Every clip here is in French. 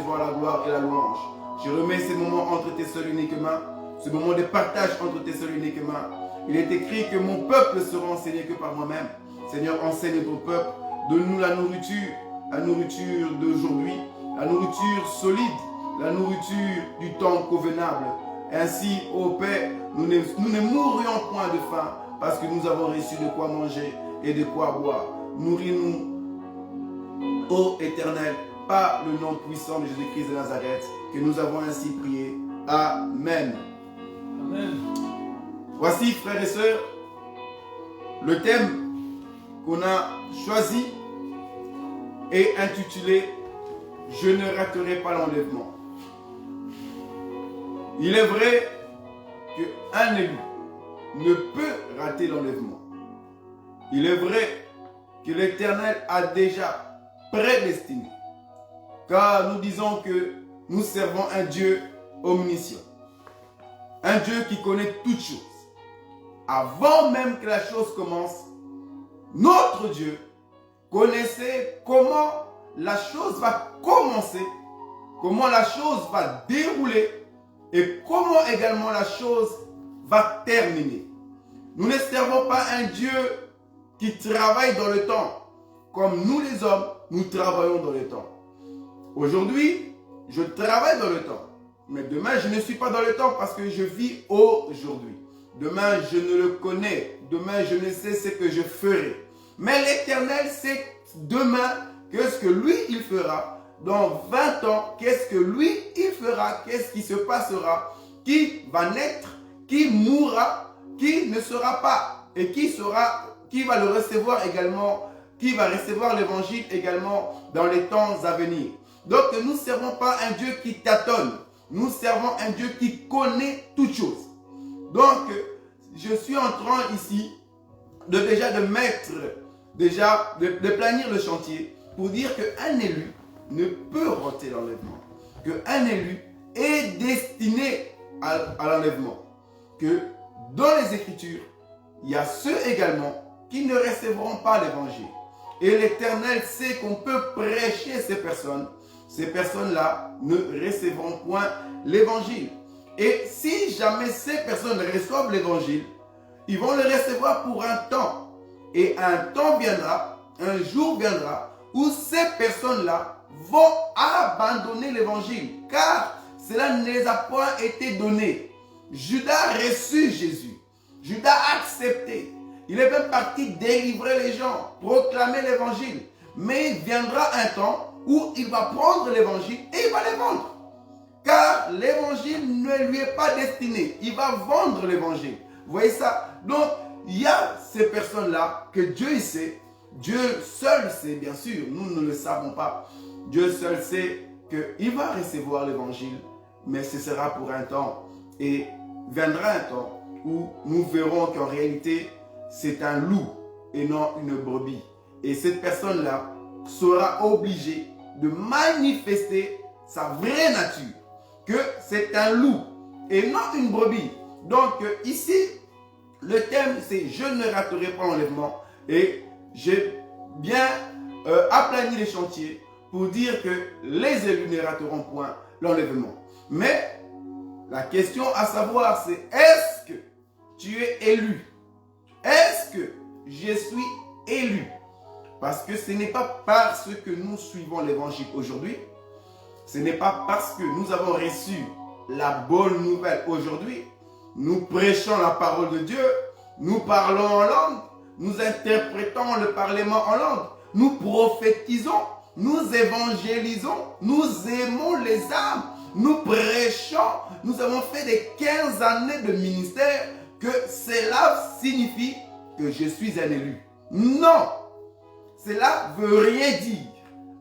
recevoir la gloire et la louange. Je remets ces moments entre tes seules uniques mains, ce moment de partage entre tes seules uniques mains. Il est écrit que mon peuple sera enseigné que par moi-même. Seigneur, enseigne ton peuple, donne-nous la nourriture d'aujourd'hui, la nourriture solide, la nourriture du temps convenable. Ainsi, ô Père, nous ne mourrions point de faim parce que nous avons reçu de quoi manger et de quoi boire. Nourris-nous, ô Éternel, par le nom puissant de Jésus-Christ de Nazareth, que nous avons ainsi prié. Amen. Amen. Voici, frères et sœurs, le thème qu'on a choisi est intitulé « Je ne raterai pas l'enlèvement ». Il est vrai qu'un élu ne peut rater l'enlèvement. Il est vrai que l'Éternel a déjà prédestiné. Car nous disons que nous servons un Dieu omniscient. Un Dieu qui connaît toutes choses. Avant même que la chose commence, notre Dieu connaissait comment la chose va commencer, comment la chose va dérouler et comment également la chose va terminer. Nous ne servons pas un Dieu qui travaille dans le temps, comme nous les hommes, nous travaillons dans le temps. Aujourd'hui, je travaille dans le temps, mais demain je ne suis pas dans le temps parce que je vis aujourd'hui. Demain je ne le connais, demain je ne sais ce que je ferai. Mais l'Éternel sait demain qu'est-ce que lui il fera. Dans 20 ans, qu'est-ce que lui il fera, qu'est-ce qui se passera, qui va naître, qui mourra, qui ne sera pas et qui va le recevoir également, qui va recevoir l'évangile également dans les temps à venir. Donc nous ne servons pas un Dieu qui tâtonne, nous servons un Dieu qui connaît toutes choses. Donc je suis en train ici de planir le chantier pour dire qu'un élu ne peut rater l'enlèvement, qu'un élu est destiné à l'enlèvement, que dans les Écritures, il y a ceux également qui ne recevront pas l'évangile. Et l'Éternel sait qu'on peut prêcher ces personnes-là ne recevront point l'évangile. Et si jamais ces personnes reçoivent l'évangile, ils vont le recevoir pour un temps. Et un temps viendra, un jour viendra, où ces personnes-là vont abandonner l'évangile, car cela ne les a point été donné. Judas a reçu Jésus. Judas a accepté. Il est même parti délivrer les gens, proclamer l'évangile. Mais il viendra un temps où il va prendre l'évangile et il va les vendre. Car l'évangile ne lui est pas destiné. Il va vendre l'évangile. Vous voyez ça? Donc, il y a ces personnes-là que Dieu sait. Dieu seul sait, bien sûr. Nous ne le savons pas. Dieu seul sait qu'il va recevoir l'évangile. Mais ce sera pour un temps. Et viendra un temps où nous verrons qu'en réalité, c'est un loup et non une brebis. Et cette personne-là sera obligée de manifester sa vraie nature. Que c'est un loup et non une brebis. Donc ici, le thème c'est « Je ne raterai pas l'enlèvement » et j'ai bien aplani les chantiers pour dire que les élus ne rateront point l'enlèvement. Mais la question à savoir c'est est-ce que tu es élu? Est-ce que je suis élu? Parce que ce n'est pas parce que nous suivons l'évangile aujourd'hui, ce n'est pas parce que nous avons reçu la bonne nouvelle aujourd'hui, nous prêchons la parole de Dieu, nous parlons en langue, nous interprétons le parlement en langue, nous prophétisons, nous évangélisons, nous aimons les âmes, nous prêchons, nous avons fait des 15 années de ministère, que cela signifie que je suis un élu. Non, cela ne veut rien dire.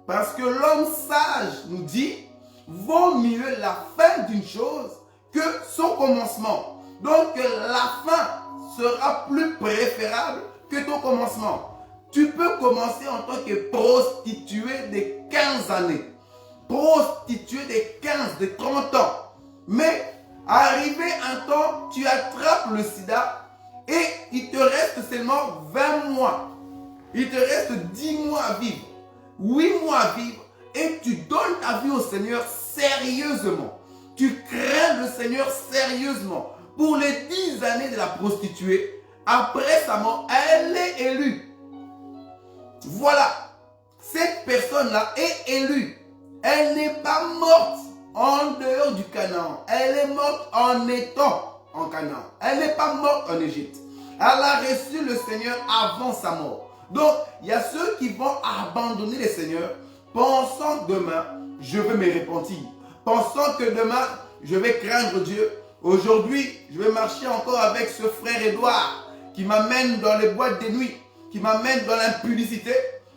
Parce que l'homme sage nous dit, vaut mieux la fin d'une chose que son commencement. Donc la fin sera plus préférable que ton commencement. Tu peux commencer en tant que prostituée de 15 années. Prostituée de 15, de 30 ans. Mais arrivé un temps, tu attrapes le sida et il te reste seulement 20 mois. Il te reste 10 mois à vivre. 8 mois à vivre et tu donnes ta vie au Seigneur sérieusement. Tu crains le Seigneur sérieusement. Pour les 10 années de la prostituée, après sa mort, elle est élue. Voilà. Cette personne-là est élue. Elle n'est pas morte en dehors du Canaan. Elle est morte en étant en Canaan. Elle n'est pas morte en Égypte. Elle a reçu le Seigneur avant sa mort. Donc, il y a ceux qui vont abandonner le Seigneur, pensant que demain, je vais me repentir. Pensant que demain, je vais craindre Dieu. Aujourd'hui, je vais marcher encore avec ce frère Édouard qui m'amène dans les boîtes de nuit, qui m'amène dans l'impudicité.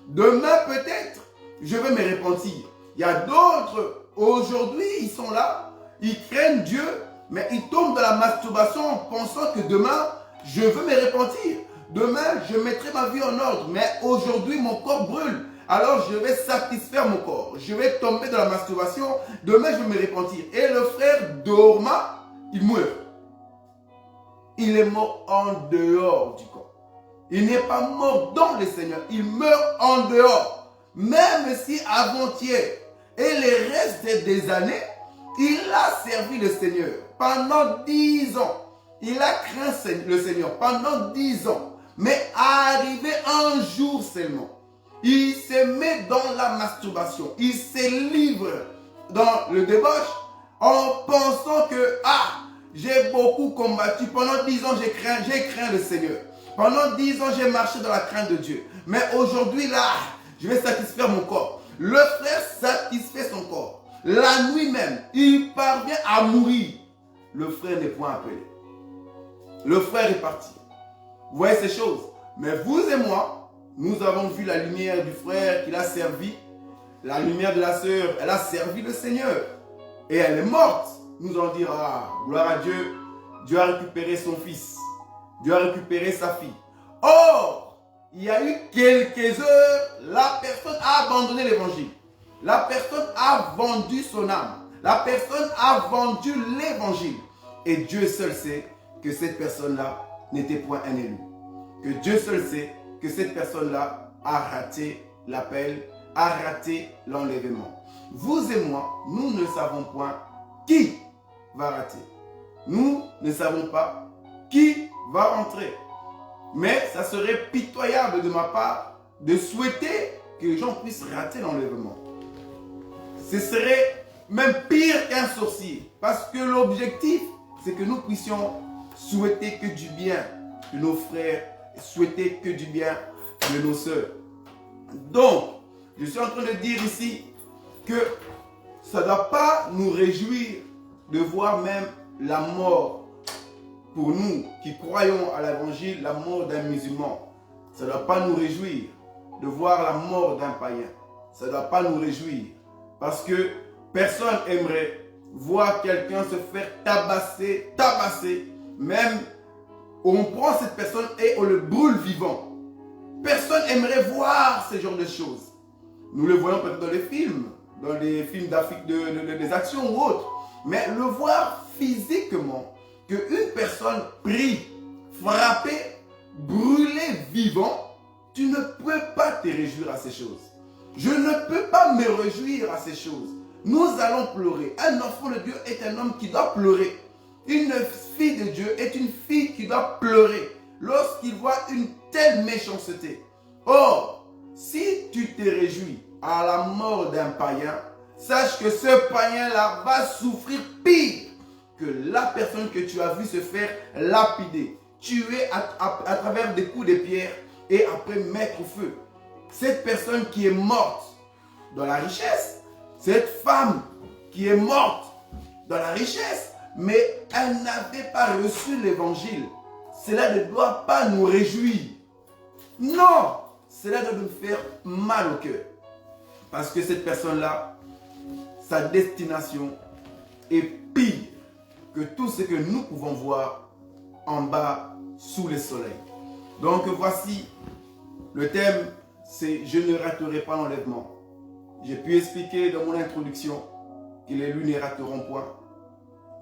Demain, peut-être, je vais me repentir. Il y a d'autres, aujourd'hui, ils sont là, ils craignent Dieu, mais ils tombent dans la masturbation en pensant que demain, je veux me repentir. Demain, je mettrai ma vie en ordre, mais aujourd'hui, mon corps brûle. Alors, je vais satisfaire mon corps. Je vais tomber dans la masturbation. Demain, je vais me repentir. Et le frère Dorma, il meurt. Il est mort en dehors du corps. Il n'est pas mort dans le Seigneur. Il meurt en dehors. Même si avant-hier et les restes des années, il a servi le Seigneur pendant 10 ans. Il a craint le Seigneur pendant 10 ans. Mais arrivé un jour seulement, il se met dans la masturbation. Il se livre dans le débauche en pensant que j'ai beaucoup combattu. Pendant 10 ans, j'ai craint le Seigneur. Pendant 10 ans, j'ai marché dans la crainte de Dieu. Mais aujourd'hui, là, je vais satisfaire mon corps. Le frère satisfait son corps. La nuit même, il parvient à mourir. Le frère n'est point appelé. Le frère est parti. Vous voyez ces choses. Mais vous et moi, nous avons vu la lumière du frère qu'il a servi. La lumière de la sœur, elle a servi le Seigneur. Et elle est morte. Nous allons dire, gloire à Dieu. Dieu a récupéré son fils. Dieu a récupéré sa fille. Or, il y a eu quelques heures, la personne a abandonné l'évangile. La personne a vendu son âme. La personne a vendu l'évangile. Et Dieu seul sait que cette personne-là n'était point un élu. Que Dieu seul sait que cette personne-là a raté l'appel, a raté l'enlèvement. Vous et moi, nous ne savons point qui va rater. Nous ne savons pas qui va entrer. Mais ça serait pitoyable de ma part de souhaiter que les gens puissent rater l'enlèvement. Ce serait même pire qu'un sorcier. Parce que l'objectif, c'est que nous puissions souhaiter que du bien de nos frères, souhaiter que du bien de nos sœurs. Donc, je suis en train de dire ici que ça ne doit pas nous réjouir de voir même la mort, pour nous qui croyons à l'évangile, la mort d'un musulman. Ça ne doit pas nous réjouir de voir la mort d'un païen. Ça ne doit pas nous réjouir parce que personne aimerait voir quelqu'un se faire tabasser, même on prend cette personne et on le brûle vivant. Personne aimerait voir ce genre de choses. Nous le voyons peut-être dans les films d'Afrique, des actions ou autres. Mais le voir physiquement, qu'une personne prise, frappée, brûlée vivant, tu ne peux pas te réjouir à ces choses. Je ne peux pas me réjouir à ces choses. Nous allons pleurer. Un enfant de Dieu est un homme qui doit pleurer. Une fille de Dieu est une fille qui doit pleurer lorsqu'il voit une telle méchanceté. Or, si tu te réjouis à la mort d'un païen, sache que ce païen-là va souffrir pire que la personne que tu as vu se faire lapider, tuer à travers des coups de pierre et après mettre au feu. Cette personne qui est morte dans la richesse, cette femme qui est morte dans la richesse, mais elle n'avait pas reçu l'évangile. Cela ne doit pas nous réjouir. Non, cela doit nous faire mal au cœur. Parce que cette personne-là, sa destination est pire que tout ce que nous pouvons voir en bas sous le soleil. Donc voici le thème, c'est « Je ne raterai pas l'enlèvement ». J'ai pu expliquer dans mon introduction que les élus ne rateront point,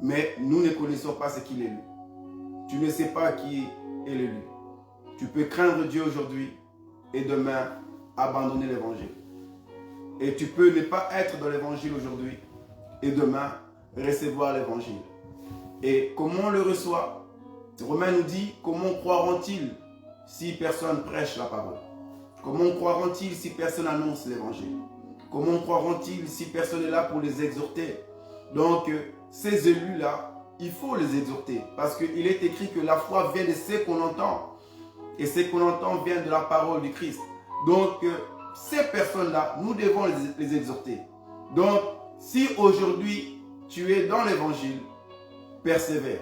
mais nous ne connaissons pas ce qu'il est élu. Tu ne sais pas qui est l'élu. Tu peux craindre Dieu aujourd'hui et demain abandonner l'évangile. Et tu peux ne pas être dans l'évangile aujourd'hui et demain recevoir l'évangile. Et comment on le reçoit? Romain nous dit, comment croiront-ils si personne prêche la parole? Comment croiront-ils si personne annonce l'évangile? Comment croiront-ils si personne est là pour les exhorter? Donc, ces élus-là, il faut les exhorter parce qu'il est écrit que la foi vient de ce qu'on entend. Et ce qu'on entend vient de la parole du Christ. Donc, ces personnes-là, nous devons les exhorter. Donc, si aujourd'hui tu es dans l'évangile, persévère.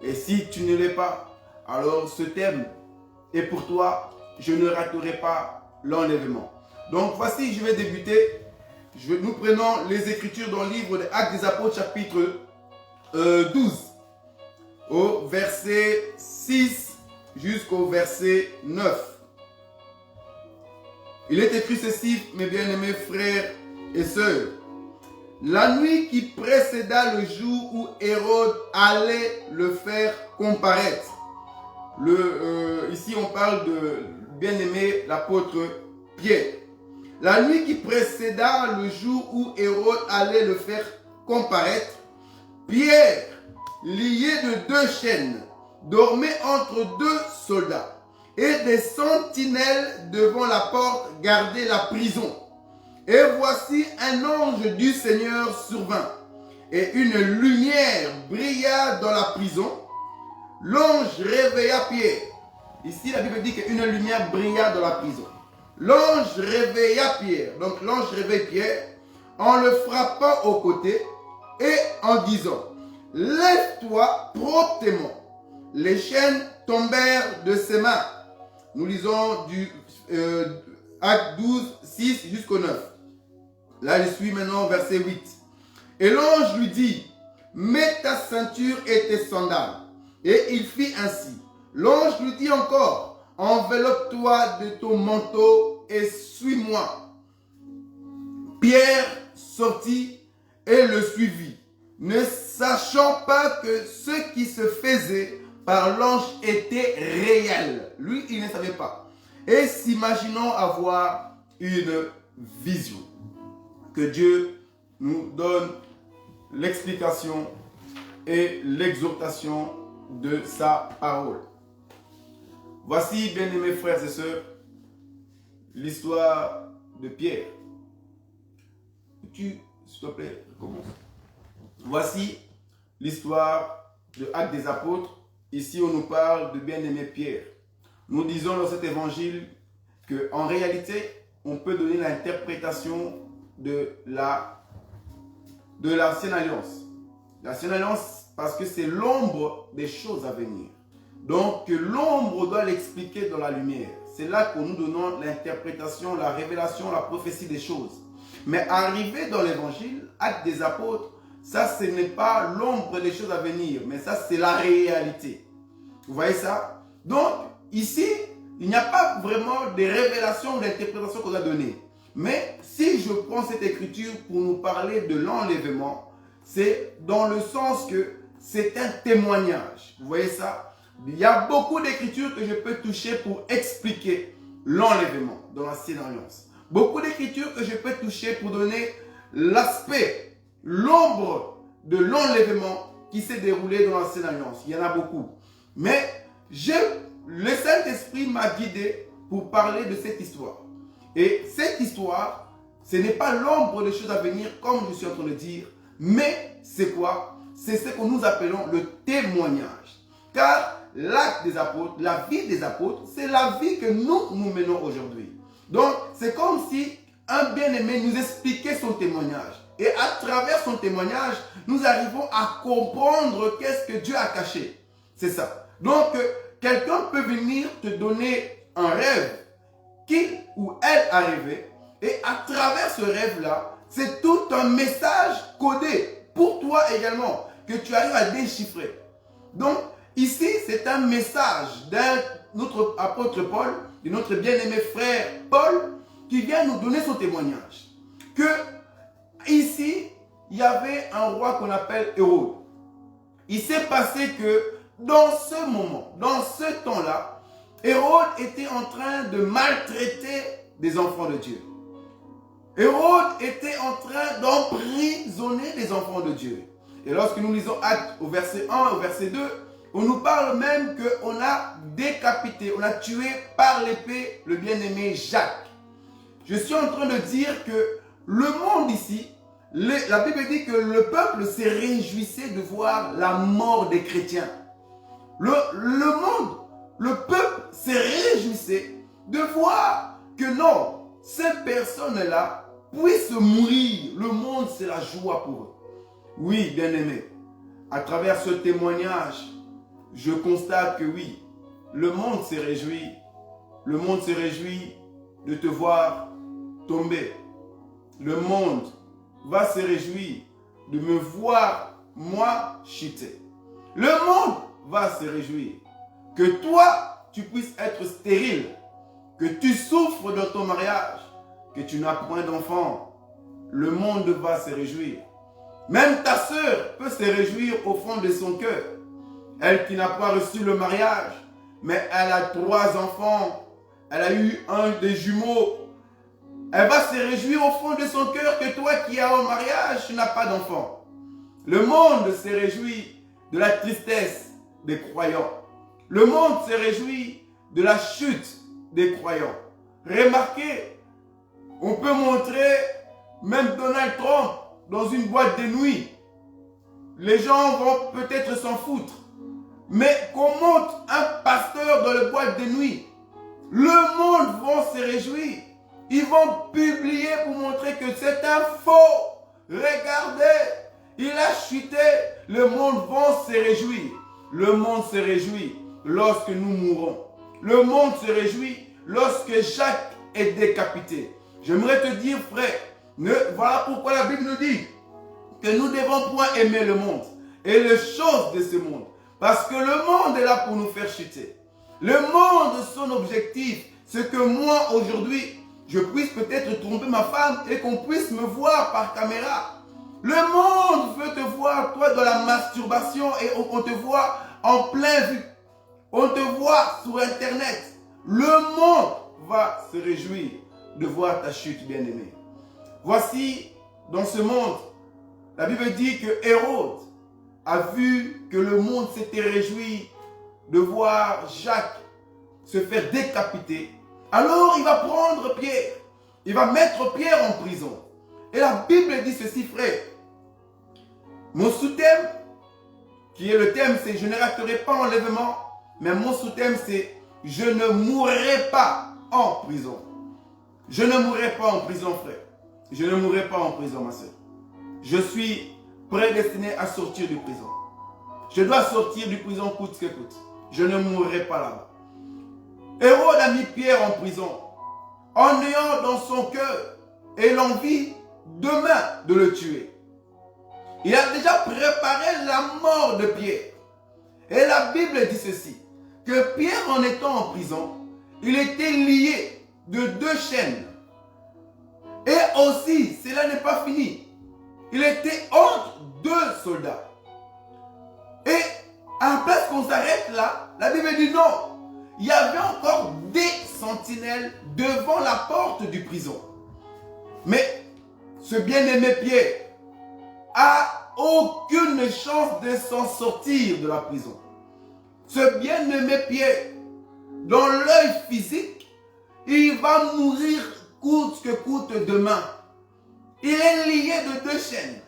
Et si tu ne l'es pas, alors ce thème est pour toi. Je ne raterai pas l'enlèvement. Donc voici, je vais débuter. Nous prenons les Écritures dans le livre des Actes des Apôtres, chapitre 12, au verset 6 jusqu'au verset 9. Il est écrit ceci, mes bien-aimés frères et sœurs. La nuit qui précéda le jour où Hérode allait le faire comparaître. Ici, on parle de bien-aimé l'apôtre Pierre. La nuit qui précéda le jour où Hérode allait le faire comparaître, Pierre, lié de 2 chaînes, dormait entre 2 soldats, et des sentinelles devant la porte gardaient la prison. Et voici un ange du Seigneur survint, et une lumière brilla dans la prison. L'ange réveilla Pierre. Ici, la Bible dit qu'une lumière brilla dans la prison. L'ange réveilla Pierre. Donc, l'ange réveille Pierre en le frappant au côté et en disant, « Lève-toi promptement. » Les chaînes tombèrent de ses mains. Nous lisons du Acte 12, 6 jusqu'au 9. Là, je suis maintenant au verset 8. Et l'ange lui dit, « Mets ta ceinture et tes sandales. » Et il fit ainsi. L'ange lui dit encore, « Enveloppe-toi de ton manteau et suis-moi. » Pierre sortit et le suivit, ne sachant pas que ce qui se faisait par l'ange était réel. Lui, il ne savait pas. Et s'imaginant avoir une vision. Que Dieu nous donne l'explication et l'exhortation de sa parole. Voici, bien-aimés frères et sœurs, l'histoire de Pierre. S'il te plaît, recommence. Voici l'histoire de Actes des Apôtres. Ici, on nous parle de bien-aimé Pierre. Nous disons dans cet évangile qu'en réalité, on peut donner l'interprétation de l'ancienne alliance. L'ancienne alliance, parce que c'est l'ombre des choses à venir. Donc, l'ombre doit l'expliquer dans la lumière. C'est là que nous donnons l'interprétation, la révélation, la prophétie des choses. Mais arrivé dans l'évangile, Actes des Apôtres, ça, ce n'est pas l'ombre des choses à venir, mais ça, c'est la réalité. Vous voyez ça? Donc, ici, il n'y a pas vraiment de révélation ou d'interprétation qu'on a donnée. Mais si je prends cette écriture pour nous parler de l'enlèvement, c'est dans le sens que c'est un témoignage. Vous voyez ça? Il y a beaucoup d'écritures que je peux toucher pour expliquer l'enlèvement dans l'ancienne alliance. Beaucoup d'écritures que je peux toucher pour donner l'aspect, l'ombre de l'enlèvement qui s'est déroulé dans l'ancienne alliance. Il y en a beaucoup. Mais le Saint-Esprit m'a guidé pour parler de cette histoire. Et cette histoire, ce n'est pas l'ombre des choses à venir, comme je suis en train de dire, mais c'est quoi? C'est ce que nous appelons le témoignage. Car l'acte des apôtres, la vie des apôtres, c'est la vie que nous menons aujourd'hui. Donc, c'est comme si un bien-aimé nous expliquait son témoignage. Et à travers son témoignage, nous arrivons à comprendre qu'est-ce que Dieu a caché. C'est ça. Donc, quelqu'un peut venir te donner un rêve qu'il ou elle a rêvé. Et à travers ce rêve-là, c'est tout un message codé pour toi également, que tu arrives à déchiffrer. Donc, ici, c'est un message d'un notre apôtre Paul, de notre bien-aimé frère Paul, qui vient nous donner son témoignage. Que ici, il y avait un roi qu'on appelle Hérode. Il s'est passé que dans ce moment, dans ce temps-là, Hérode était en train de maltraiter des enfants de Dieu. Hérode était en train d'emprisonner les enfants de Dieu. Et lorsque nous lisons Actes au verset 1 au verset 2, on nous parle même qu'on a décapité, on a tué par l'épée le bien-aimé Jacques. Je suis en train de dire que le monde ici, la Bible dit que le peuple se réjouissait de voir la mort des chrétiens. Le monde, le peuple se réjouissait de voir que non, ces personnes-là puissent mourir. Le monde, c'est la joie pour eux. Oui, bien-aimé, à travers ce témoignage, je constate que oui, le monde se réjouit. Le monde se réjouit de te voir tomber. Le monde va se réjouir de me voir, moi, chuter. Le monde va se réjouir que toi, tu puisses être stérile, que tu souffres dans ton mariage, que tu n'as point d'enfant. Le monde va se réjouir. Même ta sœur peut se réjouir au fond de son cœur. Elle qui n'a pas reçu le mariage, mais elle a 3 enfants, elle a eu un des jumeaux. Elle va se réjouir au fond de son cœur que toi qui as un mariage, tu n'as pas d'enfant. Le monde se réjouit de la tristesse des croyants. Le monde se réjouit de la chute des croyants. Remarquez, on peut montrer même Donald Trump dans une boîte de nuit. Les gens vont peut-être s'en foutre. Mais qu'on monte un pasteur dans la boîte de nuit, le monde va se réjouir. Ils vont publier pour montrer que c'est un faux. Regardez, il a chuté. Le monde va se réjouir. Le monde se réjouit lorsque nous mourrons. Le monde se réjouit lorsque Jacques est décapité. J'aimerais te dire, frère, voilà pourquoi la Bible nous dit que nous devons point aimer le monde et les choses de ce monde. Parce que le monde est là pour nous faire chuter. Le monde, son objectif, c'est que moi, aujourd'hui, je puisse peut-être tromper ma femme et qu'on puisse me voir par caméra. Le monde veut te voir, toi, dans la masturbation et on te voit en plein vue. On te voit sur Internet. Le monde va se réjouir de voir ta chute, bien-aimée. Voici, dans ce monde, la Bible dit que Hérode a vu que le monde s'était réjoui de voir Jacques se faire décapiter. Alors il va prendre Pierre. Il va mettre Pierre en prison. Et la Bible dit ceci, frère. Mon sous-thème, qui est le thème, c'est « Je ne raterai pas enlèvement », mais mon sous-thème, c'est « Je ne mourrai pas en prison ». Je ne mourrai pas en prison, frère. Je ne mourrai pas en prison, ma soeur. Je suis prédestiné à sortir de prison. Je dois sortir de prison coûte que coûte. Je ne mourrai pas là-bas. Hérode a mis Pierre en prison en ayant dans son cœur et l'envie demain de le tuer. Il a déjà préparé la mort de Pierre. Et la Bible dit ceci, que Pierre, en étant en prison, il était lié de 2 chaînes. Et aussi, cela n'est pas fini. Il était entre 2 soldats. Et à la place qu'on s'arrête là, la Bible dit non. Il y avait encore des sentinelles devant la porte du prison. Mais ce bien-aimé Pierre a aucune chance de s'en sortir de la prison. Ce bien-aimé Pierre, dans l'œil physique, il va mourir coûte que coûte demain. Il est lié de 2 chaînes,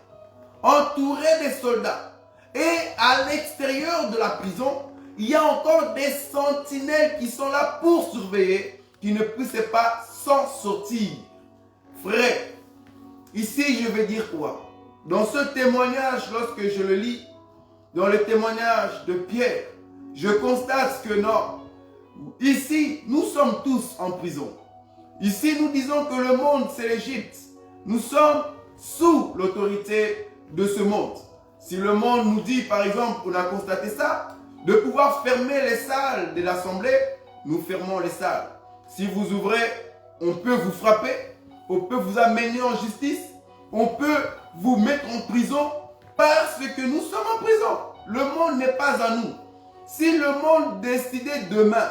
entouré des soldats. Et à l'extérieur de la prison, il y a encore des sentinelles qui sont là pour surveiller, qui ne puissent pas s'en sortir. Frère, ici je vais dire quoi? Dans ce témoignage, lorsque je le lis, dans le témoignage de Pierre, je constate que non, ici nous sommes tous en prison. Ici nous disons que le monde c'est l'Égypte. Nous sommes sous l'autorité de ce monde. Si le monde nous dit, par exemple, on a constaté ça, de pouvoir fermer les salles de l'Assemblée, nous fermons les salles. Si vous ouvrez, on peut vous frapper, on peut vous amener en justice, on peut vous mettre en prison parce que nous sommes en prison. Le monde n'est pas à nous. Si le monde décidait demain,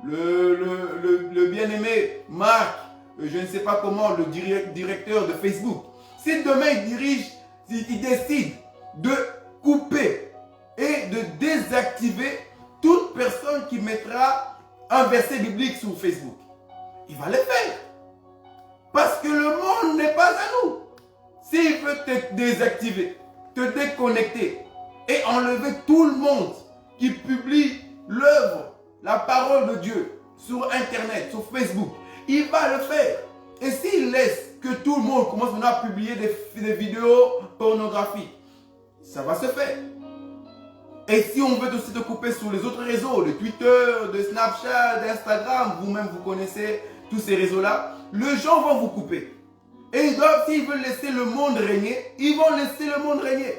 le bien-aimé Marc je ne sais pas comment, le directeur de Facebook, si demain il décide de couper et de désactiver toute personne qui mettra un verset biblique sur Facebook, il va le faire. Parce que le monde n'est pas à nous. S'il veut te désactiver, te déconnecter et enlever tout le monde qui publie l'œuvre, la parole de Dieu sur Internet, sur Facebook, il va le faire. Et s'il laisse que tout le monde commence maintenant à publier des vidéos pornographiques, ça va se faire. Et si on veut aussi te couper sur les autres réseaux, de Twitter, de Snapchat, d'Instagram, vous-même vous connaissez tous ces réseaux-là, les gens vont vous couper. Et s'ils veulent laisser le monde régner, ils vont laisser le monde régner.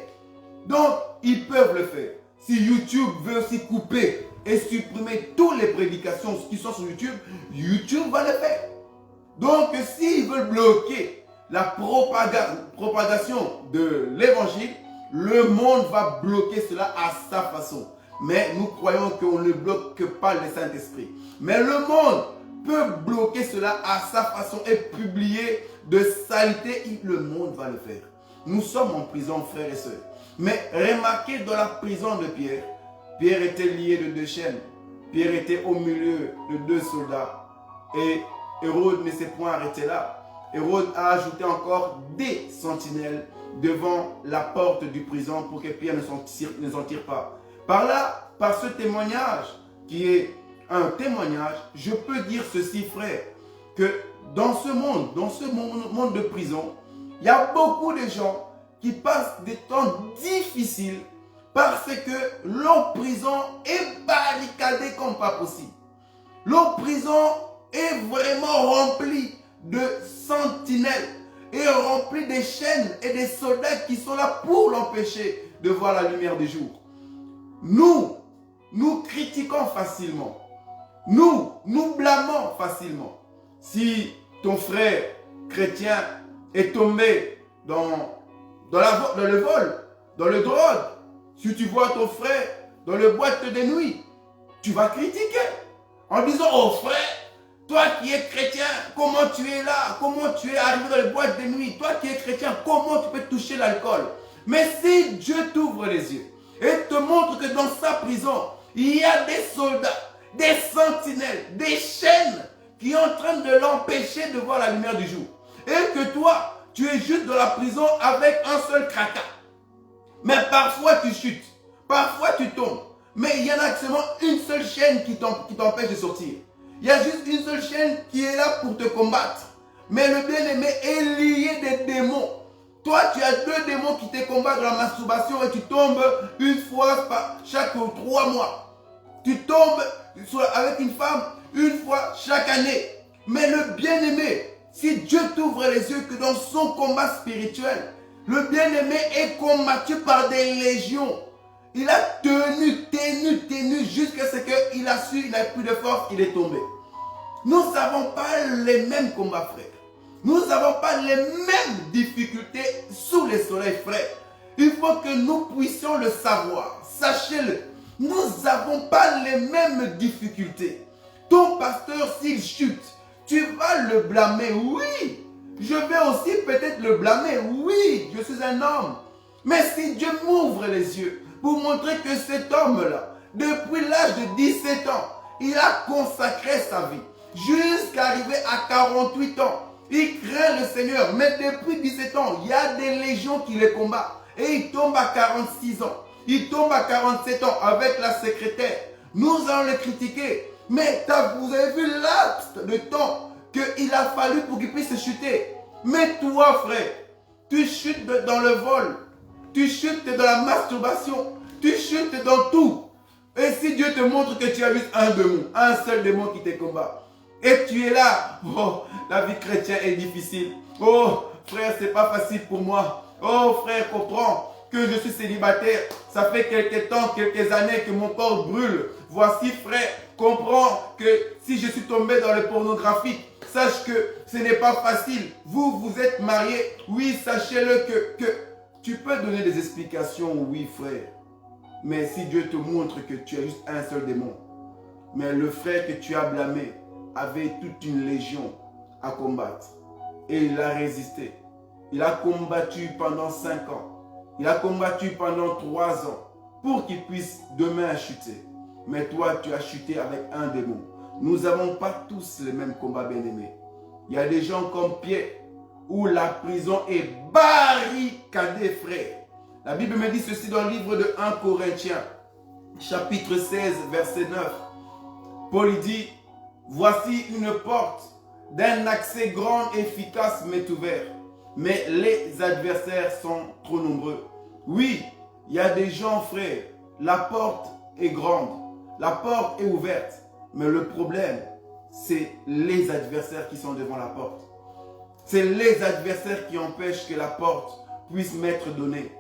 Donc, ils peuvent le faire. Si YouTube veut aussi couper et supprimer toutes les prédications qui sont sur YouTube, YouTube va le faire. Donc, s'ils veulent bloquer la propagation de l'évangile, le monde va bloquer cela à sa façon. Mais nous croyons qu'on ne bloque pas le Saint-Esprit. Mais le monde peut bloquer cela à sa façon et publier de saleté. Le monde va le faire. Nous sommes en prison, frères et sœurs. Mais remarquez dans la prison de Pierre, Pierre était lié de 2 chaînes. Pierre était au milieu de 2 soldats. Et Hérode ne s'est point arrêté là. Hérode a ajouté encore des sentinelles devant la porte du prison pour que Pierre ne s'en tire pas. Par ce témoignage, qui est un témoignage, je peux dire ceci, frère, que dans ce monde de prison, il y a beaucoup de gens qui passent des temps difficiles parce que leur prison est barricadée comme pas possible. Leur prison est vraiment remplie de sentinelles et remplie de chaînes et des soldats qui sont là pour l'empêcher de voir la lumière du jour. Nous critiquons facilement. Nous blâmons facilement. Si ton frère chrétien est tombé dans le vol, dans le drogue, si tu vois ton frère dans le boîte de nuit, tu vas critiquer en disant: oh frère, toi qui es chrétien, comment tu es là? Comment tu es arrivé dans les boîtes de nuit? Toi qui es chrétien, comment tu peux toucher l'alcool? Mais si Dieu t'ouvre les yeux et te montre que dans sa prison, il y a des soldats, des sentinelles, des chaînes qui sont en train de l'empêcher de voir la lumière du jour. Et que toi, tu es juste dans la prison avec un seul cracas. Mais parfois tu chutes, parfois tu tombes. Mais il y en a seulement une seule chaîne qui t'empêche de sortir. Il y a juste une seule chaîne qui est là pour te combattre. Mais le bien-aimé est lié des démons. Toi, tu as 2 démons qui te combattent dans la masturbation et tu tombes une fois chaque 3 mois. Tu tombes avec une femme une fois chaque année. Mais le bien-aimé, si Dieu t'ouvre les yeux que dans son combat spirituel, le bien-aimé est combattu par des légions. Il a tenu jusqu'à ce qu'il a su, il n'a plus de force, il est tombé. Nous n'avons pas les mêmes combats, frère. Nous n'avons pas les mêmes difficultés sous les soleils, frère. Il faut que nous puissions le savoir. Sachez-le. Nous n'avons pas les mêmes difficultés. Ton pasteur, s'il chute, tu vas le blâmer, oui. Je vais aussi peut-être le blâmer, oui. Je suis un homme. Mais si Dieu m'ouvre les yeux pour montrer que cet homme-là, depuis l'âge de 17 ans, il a consacré sa vie jusqu'à arriver à 48 ans. Il craint le Seigneur, mais depuis 17 ans, il y a des légions qui le combattent. Et il tombe à 46 ans. Il tombe à 47 ans avec la secrétaire. Nous allons le critiquer. Mais vous avez vu laps de temps qu'il a fallu pour qu'il puisse chuter. Mais toi, frère, tu chutes dans le vol. Tu chutes dans la masturbation. Tu chutes dans tout. Et si Dieu te montre que tu as juste un démon, un seul démon qui te combat, et tu es là, oh, la vie chrétienne est difficile. Oh, frère, c'est pas facile pour moi. Oh, frère, comprends que je suis célibataire. Ça fait quelques temps, quelques années que mon corps brûle. Voici, frère, comprends que si je suis tombé dans le pornographique, sache que ce n'est pas facile. Vous êtes mariés. Oui, sachez-le que tu peux donner des explications, oui, frère. Mais si Dieu te montre que tu as juste un seul démon, mais le frère que tu as blâmé avait toute une légion, à combattre. Et il a résisté. Il a combattu pendant 5 ans. Il a combattu pendant 3 ans pour qu'il puisse demain chuter. Mais toi, tu as chuté avec un démon. Nous n'avons pas tous les mêmes combats, bien-aimés. Il y a des gens comme Pierre où la prison est barricadée, frère. La Bible me dit ceci dans le livre de 1 Corinthiens, chapitre 16, verset 9. Paul dit, voici une porte d'un accès grand et efficace m'est ouverte, mais les adversaires sont trop nombreux. Oui, il y a des gens, frère, la porte est grande, la porte est ouverte, mais le problème, c'est les adversaires qui sont devant la porte. C'est les adversaires qui empêchent que la porte puisse m'être donnée.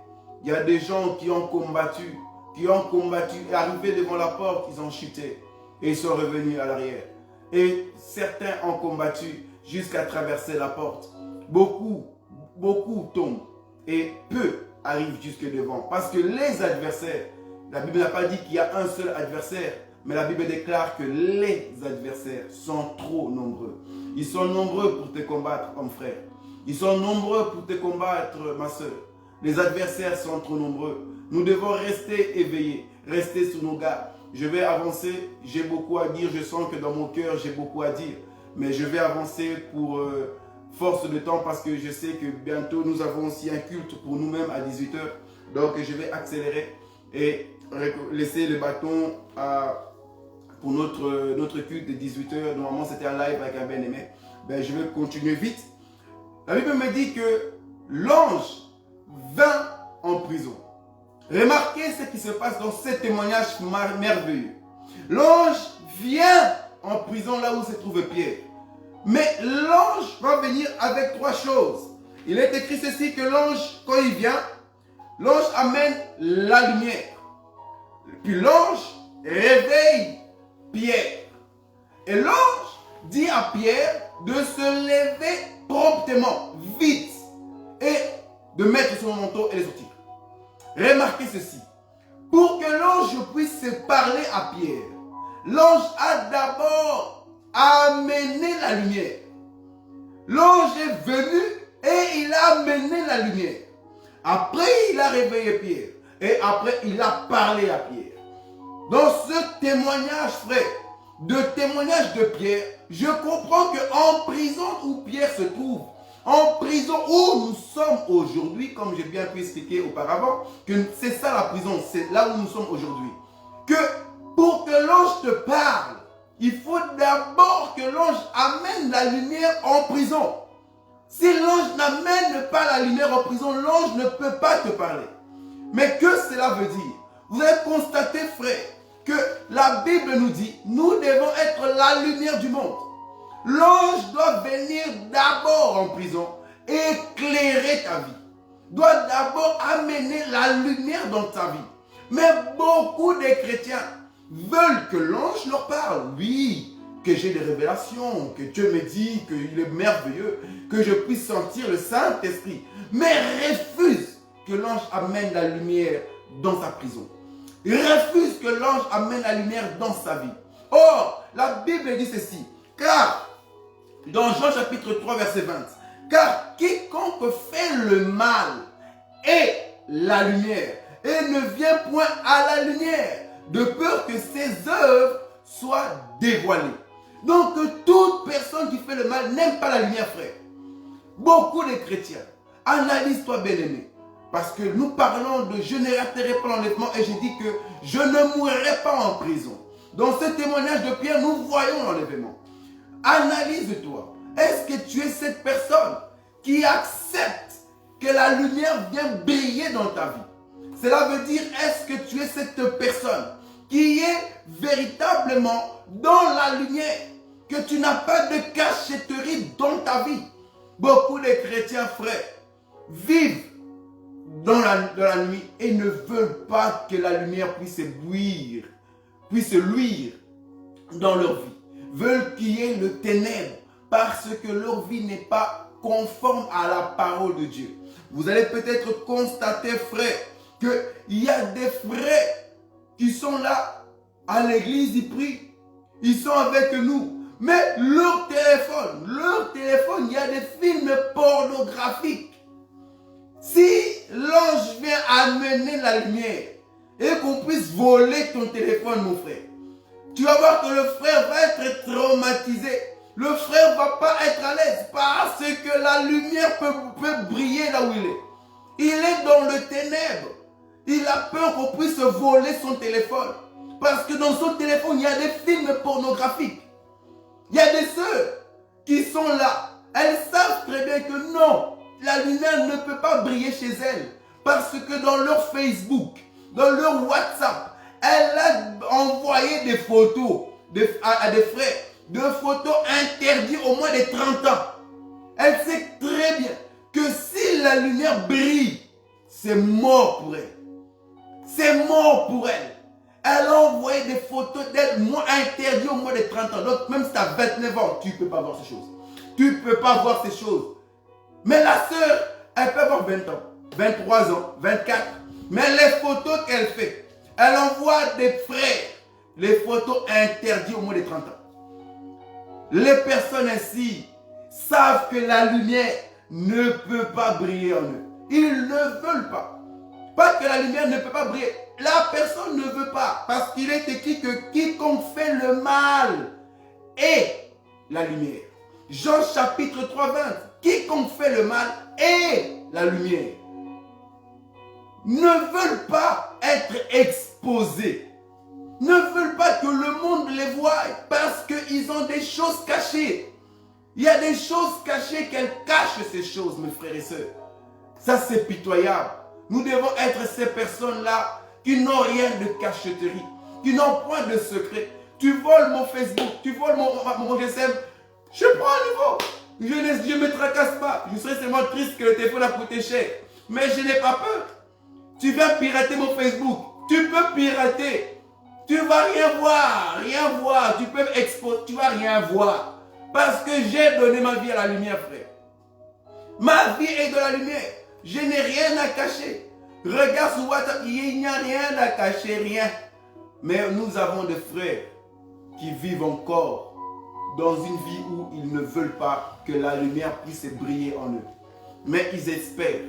Il y a des gens qui ont combattu, et arrivés devant la porte, ils ont chuté et ils sont revenus à l'arrière. Et certains ont combattu jusqu'à traverser la porte. Beaucoup tombent et peu arrivent jusque devant. Parce que les adversaires, la Bible n'a pas dit qu'il y a un seul adversaire, mais la Bible déclare que les adversaires sont trop nombreux. Ils sont nombreux pour te combattre, homme frère. Ils sont nombreux pour te combattre, ma soeur. Les adversaires sont trop nombreux. Nous devons rester éveillés, rester sous nos gardes. Je vais avancer, j'ai beaucoup à dire. Je sens que dans mon cœur, j'ai beaucoup à dire. Mais je vais avancer pour force de temps parce que je sais que bientôt, nous avons aussi un culte pour nous-mêmes à 18 h. Donc, je vais accélérer et laisser le bâton pour notre culte de 18 h. Normalement, c'était un live avec un bien-aimé. Ben, je vais continuer vite. La Bible me dit que l'ange vint en prison. Remarquez ce qui se passe dans ce témoignage merveilleux. L'ange vient en prison là où se trouve Pierre. Mais l'ange va venir avec 3 choses. Il est écrit ceci que l'ange, quand il vient, l'ange amène la lumière. Puis l'ange réveille Pierre. Et l'ange dit à Pierre de se lever promptement, vite, et de mettre son manteau et de sortir. Remarquez ceci. Pour que l'ange puisse se parler à Pierre, l'ange a d'abord amené la lumière. L'ange est venu et il a amené la lumière. Après, il a réveillé Pierre. Et après, il a parlé à Pierre. Dans ce témoignage, frère, de Pierre, je comprends qu'en prison où Pierre se trouve, en prison où nous sommes aujourd'hui, comme j'ai bien pu expliquer auparavant, que c'est ça la prison, c'est là où nous sommes aujourd'hui. Que pour que l'ange te parle, il faut d'abord que l'ange amène la lumière en prison. Si l'ange n'amène pas la lumière en prison, l'ange ne peut pas te parler. Mais que cela veut dire? Vous avez constaté, frère, que la Bible nous dit, nous devons être la lumière du monde. L'ange doit venir d'abord en prison, éclairer ta vie. Doit d'abord amener la lumière dans ta vie. Mais beaucoup de chrétiens veulent que l'ange leur parle. Oui, que j'ai des révélations, que Dieu me dit qu'il est merveilleux, que je puisse sentir le Saint-Esprit. Mais refuse que l'ange amène la lumière dans sa prison. Il refuse que l'ange amène la lumière dans sa vie. Or, la Bible dit ceci. Car, dans Jean chapitre 3, verset 20, car quiconque fait le mal est la lumière et ne vient point à la lumière, de peur que ses œuvres soient dévoilées. Donc, toute personne qui fait le mal n'aime pas la lumière, frère. Beaucoup de chrétiens, analyse-toi bien-aimé, parce que nous parlons de je ne raterai pas l'enlèvement et j'ai dit que je ne mourrai pas en prison. Dans ce témoignage de Pierre, nous voyons l'enlèvement. Analyse-toi. Est-ce que tu es cette personne qui accepte que la lumière vienne briller dans ta vie? Cela veut dire, est-ce que tu es cette personne qui est véritablement dans la lumière, que tu n'as pas de cachetterie dans ta vie? Beaucoup de chrétiens, frères, vivent dans la nuit et ne veulent pas que la lumière puisse luire dans leur vie. Veulent qu'il y ait le ténèbre parce que leur vie n'est pas conforme à la parole de Dieu. Vous allez peut-être constater, frère, qu'il y a des frères qui sont là à l'église, ils prient, ils sont avec nous, Mais leur téléphone, il y a des films pornographiques. Si l'ange vient amener la lumière et qu'on puisse voler ton téléphone, mon frère, tu vas voir que le frère va être traumatisé. Le frère ne va pas être à l'aise parce que la lumière peut briller là où il est. Il est dans le ténèbre. Il a peur qu'on puisse voler son téléphone. Parce que dans son téléphone, il y a des films pornographiques. Il y a des sœurs qui sont là. Elles savent très bien que non, la lumière ne peut pas briller chez elles. Parce que dans leur Facebook, dans leur WhatsApp, elle a envoyé des photos à des frères, de photos interdites au moins de 30 ans. Elle sait très bien que si la lumière brille, c'est mort pour elle. C'est mort pour elle. Elle a envoyé des photos d'elle interdites au moins de 30 ans. Donc même si tu as 29 ans, tu ne peux pas voir ces choses. Tu ne peux pas voir ces choses. Mais la sœur, elle peut avoir 20 ans, 23 ans, 24. Mais les photos qu'elle fait, elle envoie des frères, les photos interdites au moins de 30 ans. Les personnes ainsi savent que la lumière ne peut pas briller en eux. Ils ne veulent pas. Pas que la lumière ne peut pas briller. La personne ne veut pas. Parce qu'il est écrit que quiconque fait le mal est la lumière. Jean chapitre 3, 20. Quiconque fait le mal est la lumière. Ne veulent pas être exposés. Ne veulent pas que le monde les voie parce qu'ils ont des choses cachées. Il y a des choses cachées qu'elles cachent ces choses, mes frères et sœurs. Ça, c'est pitoyable. Nous devons être ces personnes-là qui n'ont rien de cachotterie, qui n'ont point de secret. Tu voles mon Facebook, tu voles mon GSM, je prends un niveau. Je ne me tracasse pas. Je serais seulement triste que le téléphone a coûté cher. Mais je n'ai pas peur. Tu vas pirater mon Facebook. Tu peux pirater. Tu ne vas rien voir. Tu peux exposer, tu ne vas rien voir. Parce que j'ai donné ma vie à la lumière, frère. Ma vie est de la lumière. Je n'ai rien à cacher. Regarde sur WhatsApp, il n'y a rien à cacher, rien. Mais nous avons des frères qui vivent encore dans une vie où ils ne veulent pas que la lumière puisse briller en eux. Mais ils espèrent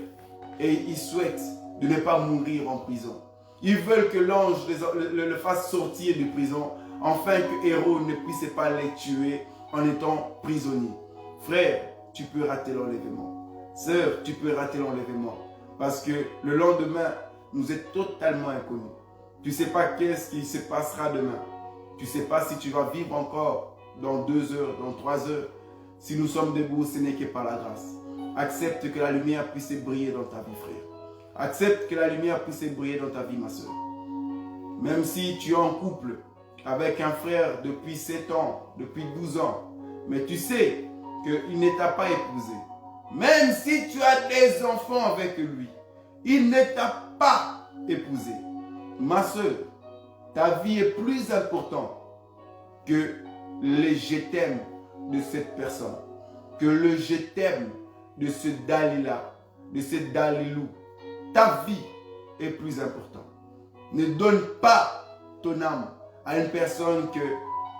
et ils souhaitent de ne pas mourir en prison. Ils veulent que l'ange le fasse sortir de prison, afin que Hérode ne puisse pas les tuer en étant prisonnier. Frère, tu peux rater l'enlèvement. Sœur, tu peux rater l'enlèvement. Parce que le lendemain nous est totalement inconnu. Tu ne sais pas qu'est-ce qui se passera demain. Tu ne sais pas si tu vas vivre encore dans 2 heures, dans 3 heures. Si nous sommes debout, ce n'est que par la grâce. Accepte que la lumière puisse briller dans ta vie, frère. Accepte que la lumière puisse briller dans ta vie, ma soeur. Même si tu es en couple avec un frère depuis 7 ans, depuis 12 ans, mais tu sais qu'il ne t'a pas épousé. Même si tu as des enfants avec lui, il ne t'a pas épousé. Ma soeur, ta vie est plus importante que le je t'aime de cette personne, que le je t'aime de ce Dalila, de ce Dalilou. Ta vie est plus importante. Ne donne pas ton âme à une personne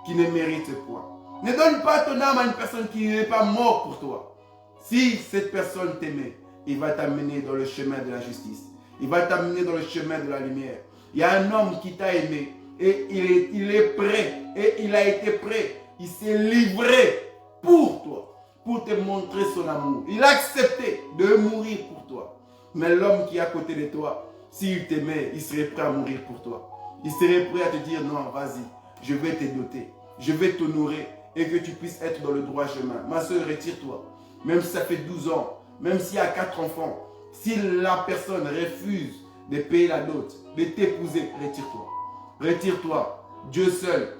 qui ne mérite point. Ne donne pas ton âme à une personne qui n'est pas morte pour toi. Si cette personne t'aimait, il va t'amener dans le chemin de la justice. Il va t'amener dans le chemin de la lumière. Il y a un homme qui t'a aimé et il est prêt et il a été prêt. Il s'est livré pour toi, pour te montrer son amour. Il a accepté de mourir pour toi. Mais l'homme qui est à côté de toi, s'il t'aimait, il serait prêt à mourir pour toi. Il serait prêt à te dire non, vas-y, je vais te doter, je vais t'honorer et que tu puisses être dans le droit chemin. Ma soeur, retire-toi. Même si ça fait 12 ans, même s'il y a 4 enfants, si la personne refuse de payer la dot, de t'épouser, retire-toi. Retire-toi. Dieu seul,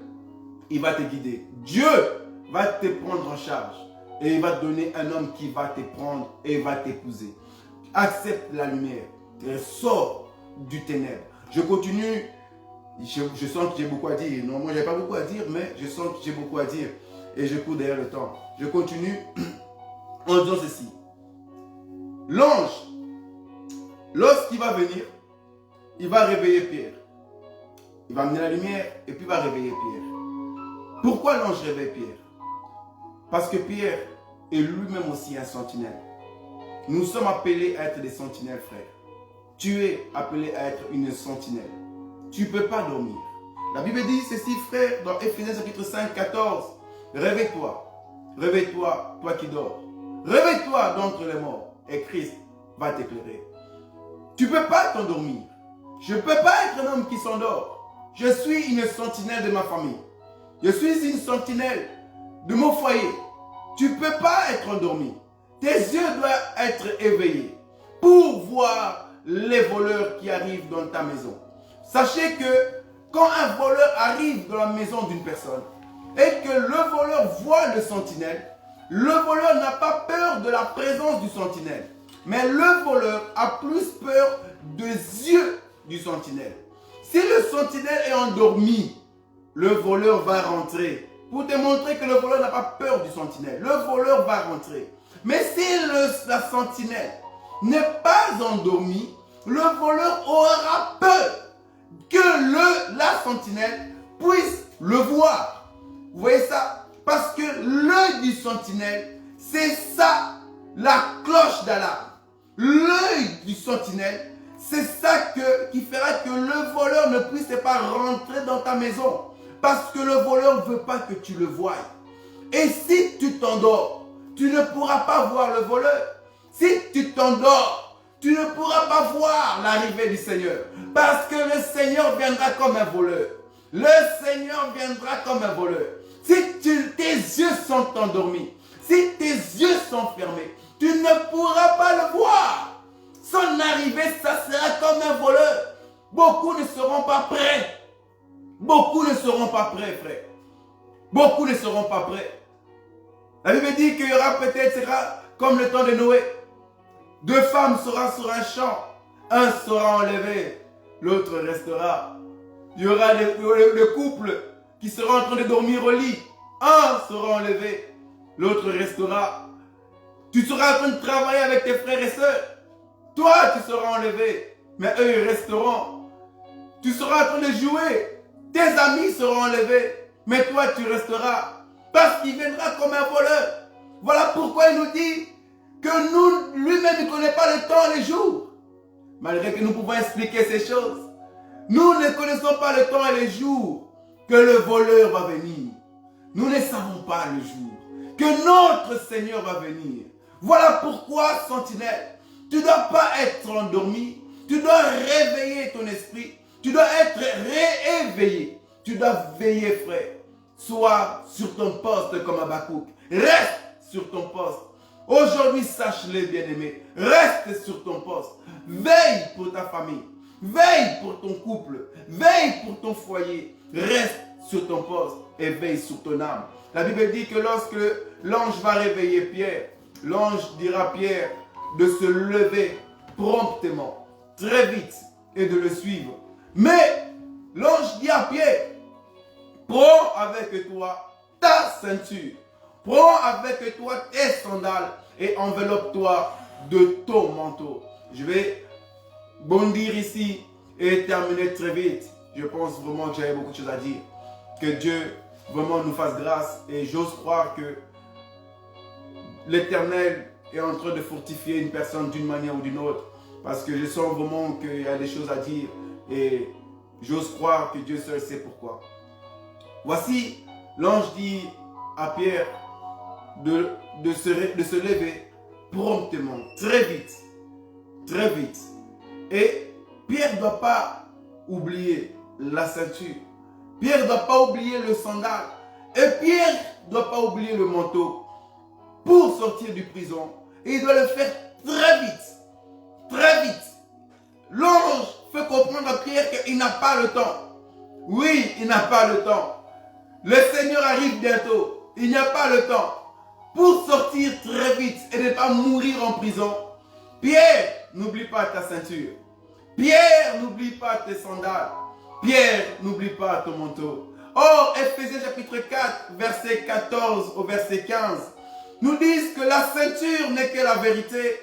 il va te guider. Dieu va te prendre en charge. Et il va te donner un homme qui va te prendre et va t'épouser. Accepte la lumière. Sors du ténèbre. Je continue. Je sens que j'ai beaucoup à dire. Non, moi, je n'ai pas beaucoup à dire, mais je sens que j'ai beaucoup à dire. Et je cours derrière le temps. Je continue en disant ceci. L'ange, lorsqu'il va venir, il va réveiller Pierre. Il va amener la lumière et puis il va réveiller Pierre. Pourquoi l'ange réveille Pierre? Parce que Pierre est lui-même aussi un sentinelle. Nous sommes appelés à être des sentinelles, frère. Tu es appelé à être une sentinelle. Tu ne peux pas dormir. La Bible dit ceci, frère, dans Éphésiens chapitre 5, 14. Réveille-toi. Réveille-toi, toi qui dors. Réveille-toi d'entre les morts et Christ va t'éclairer. Tu ne peux pas t'endormir. Je ne peux pas être un homme qui s'endort. Je suis une sentinelle de ma famille. Je suis une sentinelle de mon foyer. Tu ne peux pas être endormi. Tes yeux doivent être éveillés pour voir les voleurs qui arrivent dans ta maison. Sachez que quand un voleur arrive dans la maison d'une personne et que le voleur voit le sentinelle, le voleur n'a pas peur de la présence du sentinelle. Mais le voleur a plus peur des yeux du sentinelle. Si le sentinelle est endormi, le voleur va rentrer. Pour te montrer que le voleur n'a pas peur du sentinelle. Le voleur va rentrer. Mais si la sentinelle n'est pas endormie, le voleur aura peur que la sentinelle puisse le voir. Vous voyez ça? Parce que l'œil du sentinelle, c'est ça, la cloche d'alarme. L'œil du sentinelle, c'est ça qui fera que le voleur ne puisse pas rentrer dans ta maison. Parce que le voleur ne veut pas que tu le voies. Et si tu t'endors, tu ne pourras pas voir le voleur. Si tu t'endors, tu ne pourras pas voir l'arrivée du Seigneur. Parce que le Seigneur viendra comme un voleur. Le Seigneur viendra comme un voleur. Si tes yeux sont endormis, si tes yeux sont fermés, tu ne pourras pas le voir. Son arrivée, ça sera comme un voleur. Beaucoup ne seront pas prêts. Beaucoup ne seront pas prêts, frère. Beaucoup ne seront pas prêts. La Bible dit qu'il y aura peut-être, sera comme le temps de Noé. 2 femmes seront sur un champ. Un sera enlevé, l'autre restera. Il y aura le couple qui sera en train de dormir au lit. Un sera enlevé, l'autre restera. Tu seras en train de travailler avec tes frères et sœurs. Toi, tu seras enlevé, mais eux, ils resteront. Tu seras en train de jouer. Tes amis seront enlevés, mais toi, tu resteras. Parce qu'il viendra comme un voleur. Voilà pourquoi il nous dit que nous, lui-même, il ne connaît pas le temps et les jours. Malgré que nous pouvons expliquer ces choses. Nous ne connaissons pas le temps et les jours que le voleur va venir. Nous ne savons pas le jour que notre Seigneur va venir. Voilà pourquoi, sentinelle, tu ne dois pas être endormi. Tu dois réveiller ton esprit. Tu dois être rééveillé. Tu dois veiller, frère. Sois sur ton poste comme Habakkuk. Reste sur ton poste. Aujourd'hui, sache-le, bien-aimé. Reste sur ton poste. Veille pour ta famille. Veille pour ton couple. Veille pour ton foyer. Reste sur ton poste et veille sur ton âme. La Bible dit que lorsque l'ange va réveiller Pierre, l'ange dira à Pierre de se lever promptement, très vite, et de le suivre. Mais l'ange dit à Pierre, prends avec toi ta ceinture, prends avec toi tes sandales et enveloppe-toi de ton manteau. Je vais bondir ici et terminer très vite. Je pense vraiment que j'avais beaucoup de choses à dire. Que Dieu vraiment nous fasse grâce et j'ose croire que l'Éternel est en train de fortifier une personne d'une manière ou d'une autre. Parce que je sens vraiment qu'il y a des choses à dire et j'ose croire que Dieu seul sait pourquoi. Voici, l'ange dit à Pierre de se lever promptement, très vite. Très vite. Et Pierre ne doit pas oublier la ceinture. Pierre ne doit pas oublier le sandal. Et Pierre ne doit pas oublier le manteau pour sortir du prison. Et il doit le faire très vite. Très vite. L'ange fait comprendre à Pierre qu'il n'a pas le temps. Oui, il n'a pas le temps. Le Seigneur arrive bientôt. Il n'y a pas le temps. Pour sortir très vite et ne pas mourir en prison, Pierre, n'oublie pas ta ceinture. Pierre, n'oublie pas tes sandales. Pierre, n'oublie pas ton manteau. Or, Éphésiens chapitre 4, verset 14 au verset 15, nous disent que la ceinture n'est que la vérité.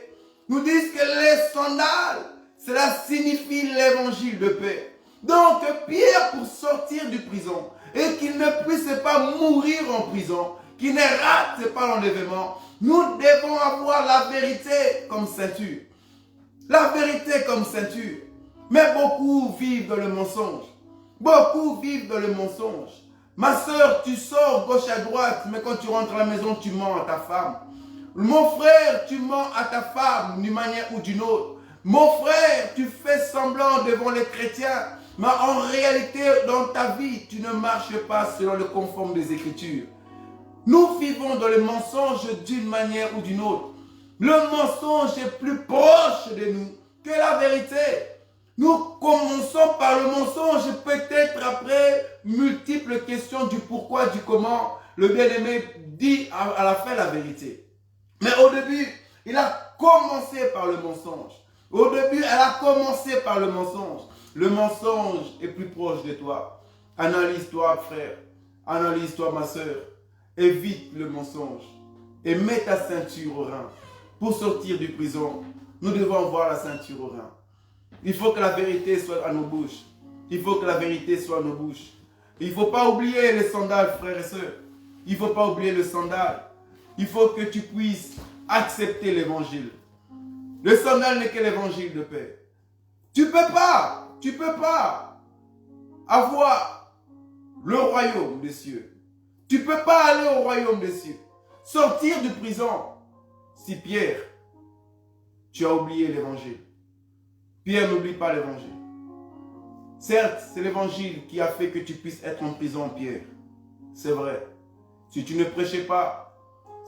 Nous disent que les sandales, cela signifie l'évangile de paix. Donc, Pierre, pour sortir de prison, et qu'il ne puisse pas mourir en prison, qui ne rate pas l'enlèvement. Nous devons avoir la vérité comme ceinture. La vérité comme ceinture. Mais beaucoup vivent dans le mensonge. Beaucoup vivent dans le mensonge. Ma soeur, tu sors gauche à droite, mais quand tu rentres à la maison, tu mens à ta femme. Mon frère, tu mens à ta femme d'une manière ou d'une autre. Mon frère, tu fais semblant devant les chrétiens, mais en réalité, dans ta vie, tu ne marches pas selon le conforme des Écritures. Nous vivons dans le mensonge d'une manière ou d'une autre. Le mensonge est plus proche de nous que la vérité. Nous commençons par le mensonge, peut-être après multiples questions du pourquoi, du comment. Le bien-aimé dit à la fin la vérité. Mais au début, il a commencé par le mensonge. Au début, elle a commencé par le mensonge. Le mensonge est plus proche de toi. Analyse-toi, frère. Analyse-toi, ma soeur. Évite le mensonge. Et mets ta ceinture au rein. Pour sortir du prison, nous devons avoir la ceinture au rein. Il faut que la vérité soit à nos bouches. Il faut que la vérité soit à nos bouches. Il ne faut pas oublier les sandales, frères et sœurs. Il ne faut pas oublier le sandal. Il faut que tu puisses accepter l'évangile. Le sandal n'est que l'évangile de paix. Tu ne peux pas avoir le royaume des cieux. Tu ne peux pas aller au royaume des cieux. Sortir de prison. Si Pierre, tu as oublié l'évangile. Pierre n'oublie pas l'évangile. Certes, c'est l'évangile qui a fait que tu puisses être en prison, Pierre. C'est vrai. Si tu ne prêchais pas,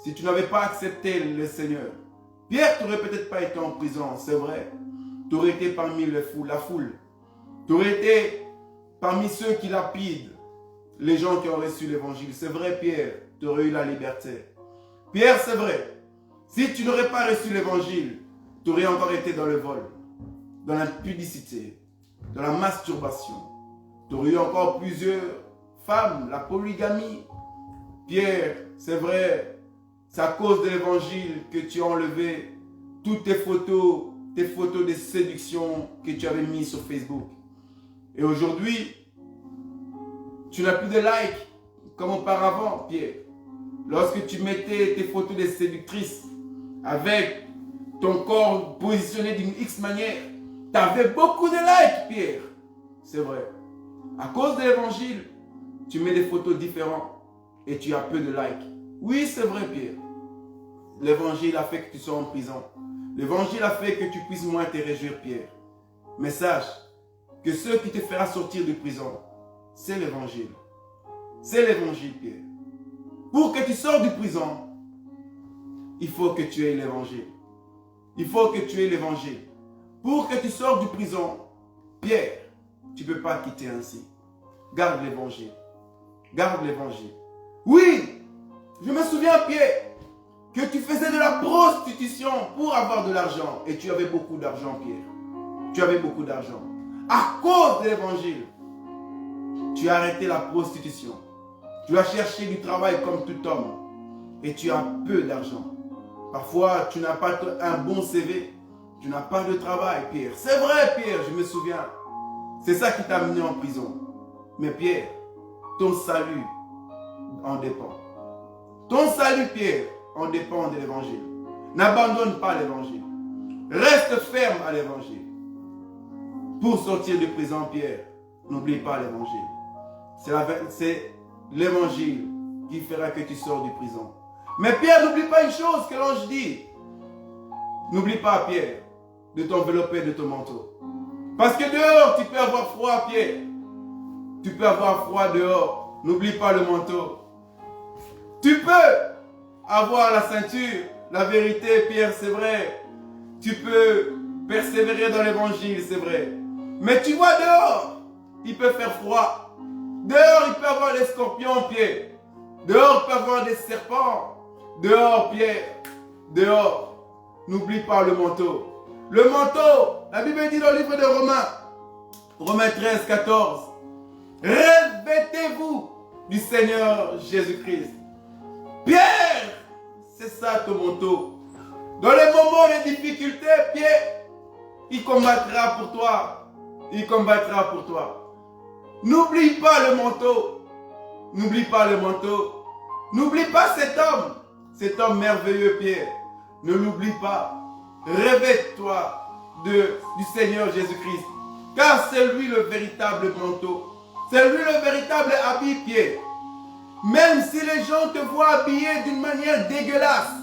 si tu n'avais pas accepté le Seigneur, Pierre, tu n'aurais peut-être pas été en prison, c'est vrai. Tu aurais été parmi la foule. Tu aurais été parmi ceux qui lapident les gens qui ont reçu l'évangile. C'est vrai, Pierre, tu aurais eu la liberté. Pierre, c'est vrai. Si tu n'aurais pas reçu l'évangile, tu aurais encore été dans le vol, dans l'impudicité, dans la masturbation. Tu aurais eu encore plusieurs femmes, la polygamie. Pierre, c'est vrai, c'est à cause de l'évangile que tu as enlevé toutes tes photos de séduction que tu avais mises sur Facebook. Et aujourd'hui, tu n'as plus de likes comme auparavant, Pierre. Lorsque tu mettais tes photos de séductrices avec ton corps positionné d'une X manière, tu avais beaucoup de likes, Pierre. C'est vrai. À cause de l'évangile, tu mets des photos différentes et tu as peu de likes. Oui, c'est vrai, Pierre. L'évangile a fait que tu sois en prison. L'évangile a fait que tu puisses moins te réjouir, Pierre. Mais sache que ce qui te fera sortir de prison, c'est l'évangile. C'est l'évangile, Pierre. Pour que tu sors de prison, il faut que tu aies l'évangile. Il faut que tu aies l'évangile. Pour que tu sors de prison, Pierre, tu ne peux pas quitter ainsi. Garde l'évangile. Garde l'évangile. Oui, je me souviens, Pierre, que tu faisais de la prostitution pour avoir de l'argent. Et tu avais beaucoup d'argent, Pierre. Tu avais beaucoup d'argent. À cause de l'évangile, tu as arrêté la prostitution. Tu as cherché du travail comme tout homme. Et tu as peu d'argent. Parfois, tu n'as pas un bon CV. Tu n'as pas de travail, Pierre. C'est vrai, Pierre, je me souviens. C'est ça qui t'a amené en prison. Mais Pierre, ton salut en dépend. Ton salut, Pierre, en dépend de l'évangile. N'abandonne pas l'évangile. Reste ferme à l'évangile. Pour sortir de prison, Pierre, n'oublie pas l'évangile. C'est l'évangile qui fera que tu sors de prison. Mais Pierre, n'oublie pas une chose que l'ange dit. N'oublie pas, Pierre, de t'envelopper de ton manteau. Parce que dehors, tu peux avoir froid, Pierre. Tu peux avoir froid dehors. N'oublie pas le manteau. Tu peux avoir la ceinture, la vérité, Pierre, c'est vrai. Tu peux persévérer dans l'évangile, c'est vrai. Mais tu vois dehors, il peut faire froid. Dehors, il peut y avoir des scorpions, Pierre. Dehors, il peut y avoir des serpents. Dehors, Pierre. Dehors. N'oublie pas le manteau. Le manteau, la Bible dit dans le livre de Romains 13, 14. Revêtez-vous du Seigneur Jésus-Christ. Pierre, c'est ça ton manteau. Dans les moments de difficulté, Pierre, il combattra pour toi. Il combattra pour toi. N'oublie pas le manteau. N'oublie pas le manteau. N'oublie pas cet homme merveilleux, Pierre. Ne l'oublie pas. Revêt-toi du Seigneur Jésus-Christ. Car c'est lui le véritable manteau. C'est lui le véritable habit, Pierre. Même si les gens te voient habillé d'une manière dégueulasse,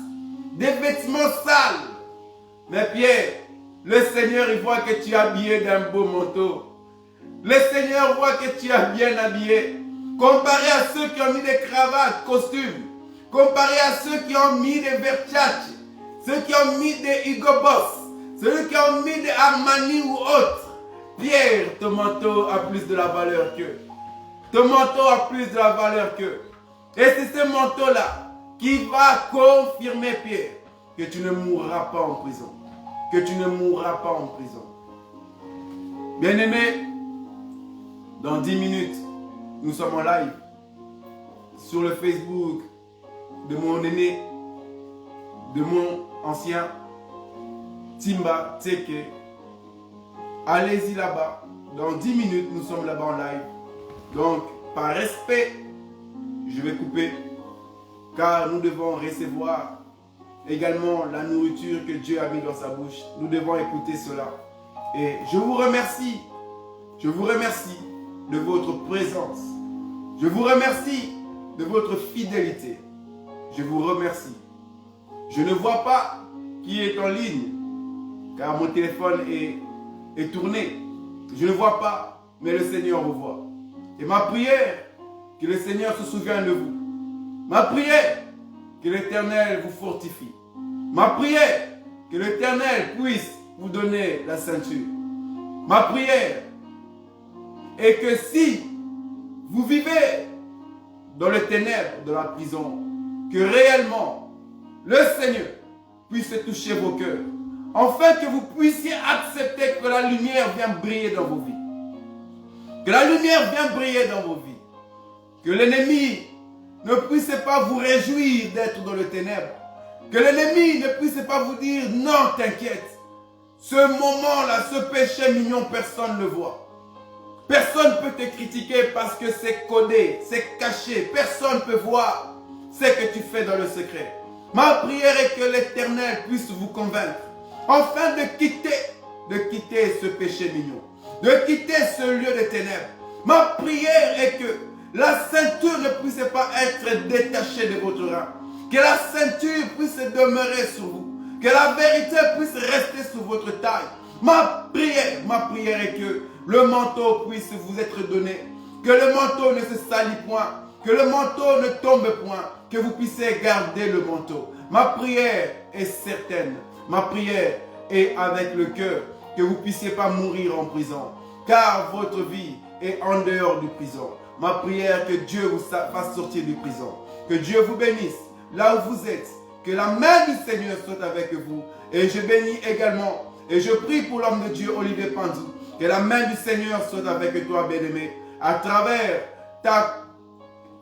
des vêtements sales. Mais Pierre, le Seigneur, il voit que tu es habillé d'un beau manteau. Le Seigneur voit que tu es bien habillé. Comparé à ceux qui ont mis des cravates, costumes. Comparé à ceux qui ont mis des Versace. Ceux qui ont mis des Hugo Boss. Ceux qui ont mis des Armani ou autres. Pierre, ton manteau a plus de la valeur qu'eux. Ton manteau a plus de la valeur qu'eux. Et c'est ce manteau-là qui va confirmer, Pierre, que tu ne mourras pas en prison. Que tu ne mourras pas en prison. Bien-aimé, dans 10 minutes, nous sommes en live sur le Facebook de mon aîné, de mon ancien Timba Tseke. Allez-y là-bas. Dans 10 minutes, nous sommes là-bas en live. Donc, par respect, je vais couper, car nous devons recevoir également la nourriture que Dieu a mis dans sa bouche. Nous devons écouter cela. Et je vous remercie de votre présence. Je vous remercie de votre fidélité. Je vous remercie. Je ne vois pas qui est en ligne, car mon téléphone est tourné. Je ne vois pas, mais le Seigneur vous voit. Et ma prière, que le Seigneur se souvienne de vous. Ma prière, que l'Éternel vous fortifie. Ma prière, que l'Éternel puisse vous donner la ceinture. Ma prière est que si vous vivez dans les ténèbres de la prison, que réellement le Seigneur puisse toucher vos cœurs, afin que vous puissiez accepter que la lumière vienne briller dans vos vies. Que la lumière vienne briller dans vos vies. Que l'ennemi ne puisse pas vous réjouir d'être dans le ténèbre. Que l'ennemi ne puisse pas vous dire « Non, t'inquiète. Ce moment-là, ce péché mignon, personne ne le voit. Personne ne peut te critiquer parce que c'est codé, c'est caché. Personne ne peut voir ce que tu fais dans le secret. Ma prière est que l'Éternel puisse vous convaincre, enfin de quitter ce péché mignon, de quitter ce lieu de ténèbres. Ma prière est que la ceinture ne puisse pas être détachée de votre rein. Que la ceinture puisse demeurer sur vous. Que la vérité puisse rester sur votre taille. Ma prière est que le manteau puisse vous être donné. Que le manteau ne se salit point. Que le manteau ne tombe point. Que vous puissiez garder le manteau. Ma prière est certaine. Ma prière est avec le cœur. Que vous ne puissiez pas mourir en prison. Car votre vie est en dehors du prison. Ma prière est que Dieu vous fasse sortir du prison. Que Dieu vous bénisse là où vous êtes. Que la main du Seigneur soit avec vous. Et je bénis également et je prie pour l'homme de Dieu, Olivier Pandou. Que la main du Seigneur soit avec toi, bien-aimé. À travers ta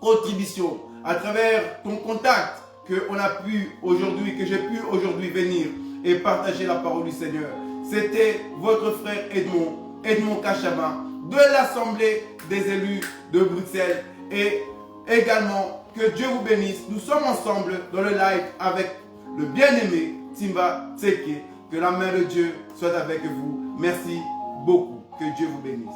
contribution, à travers ton contact que j'ai pu aujourd'hui venir et partager la parole du Seigneur. C'était votre frère Edmond Kachama, de l'Assemblée des élus de Bruxelles. Et également, que Dieu vous bénisse. Nous sommes ensemble dans le live avec le bien-aimé Timba Tseke. Que la main de Dieu soit avec vous. Merci beaucoup. Que Dieu vous bénisse.